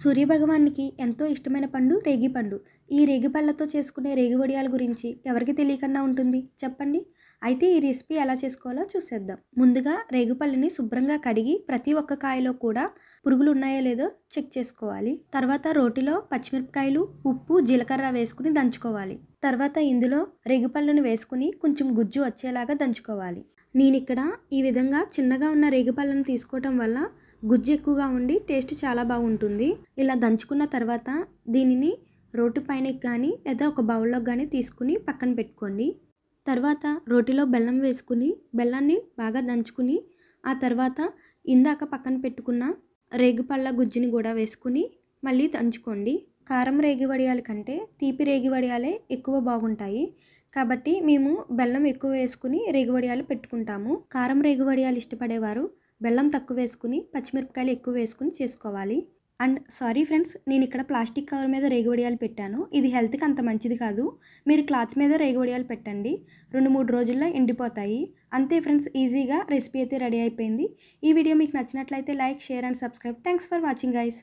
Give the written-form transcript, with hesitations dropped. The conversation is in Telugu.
సూర్యభగవానునికి ఎంతో ఇష్టమైన పండు రేగిపండు. ఈ రేగిపళ్ళతో చేసుకునే రేగి వడియాల గురించి ఎవరికి తెలియకుండా ఉంటుంది చెప్పండి? అయితే ఈ రెసిపీ ఎలా చేసుకోవాలో చూసేద్దాం. ముందుగా రేగిపళ్ళని శుభ్రంగా కడిగి ప్రతి ఒక్క కాయలో కూడా పురుగులు ఉన్నాయో లేదో చెక్ చేసుకోవాలి. తర్వాత రోటిలో పచ్చిమిరపకాయలు, ఉప్పు, జీలకర్ర వేసుకుని దంచుకోవాలి. తర్వాత ఇందులో రేగిపళ్ళను వేసుకుని కొంచెం గుజ్జు వచ్చేలాగా దంచుకోవాలి. నేనిక్కడ ఈ విధంగా చిన్నగా ఉన్న రేగిపళ్ళను తీసుకోవటం వల్ల గుజ్జు ఎక్కువగా ఉండి టేస్ట్ చాలా బాగుంటుంది. ఇలా దంచుకున్న తర్వాత దీనిని రోటి పైనకి కానీ లేదా ఒక బౌల్లోకి కానీ తీసుకుని పక్కన పెట్టుకోండి. తర్వాత రోటిలో బెల్లం వేసుకుని బెల్లాన్ని బాగా దంచుకుని ఆ తర్వాత ఇందాక పక్కన పెట్టుకున్న రేగిపళ్ళ గుజ్జుని కూడా వేసుకుని మళ్ళీ దంచుకోండి. కారం రేగి వడియాల కంటే తీపి రేగి వడియాలే ఎక్కువ బాగుంటాయి. కాబట్టి మేము బెల్లం ఎక్కువ వేసుకుని రేగి వడియాలు పెట్టుకుంటాము. కారం రేగి వడియాలు ఇష్టపడేవారు బెల్లం తక్కువ వేసుకుని పచ్చిమిరపకాయలు ఎక్కువ వేసుకుని చేసుకోవాలి. అండ్ సారీ ఫ్రెండ్స్, నేను ఇక్కడ ప్లాస్టిక్ కవర్ మీద రేగి వడియాలు పెట్టాను. ఇది హెల్త్కి అంత మంచిది కాదు. మీరు క్లాత్ మీద రేగి వడియాలు పెట్టండి, 2-3 రోజుల్లో ఎండిపోతాయి. అంతే ఫ్రెండ్స్, ఈజీగా రెసిపీ అయితే రెడీ అయిపోయింది. ఈ వీడియో మీకు నచ్చినట్లయితే like, share and subscribe. Thanks for watching guys.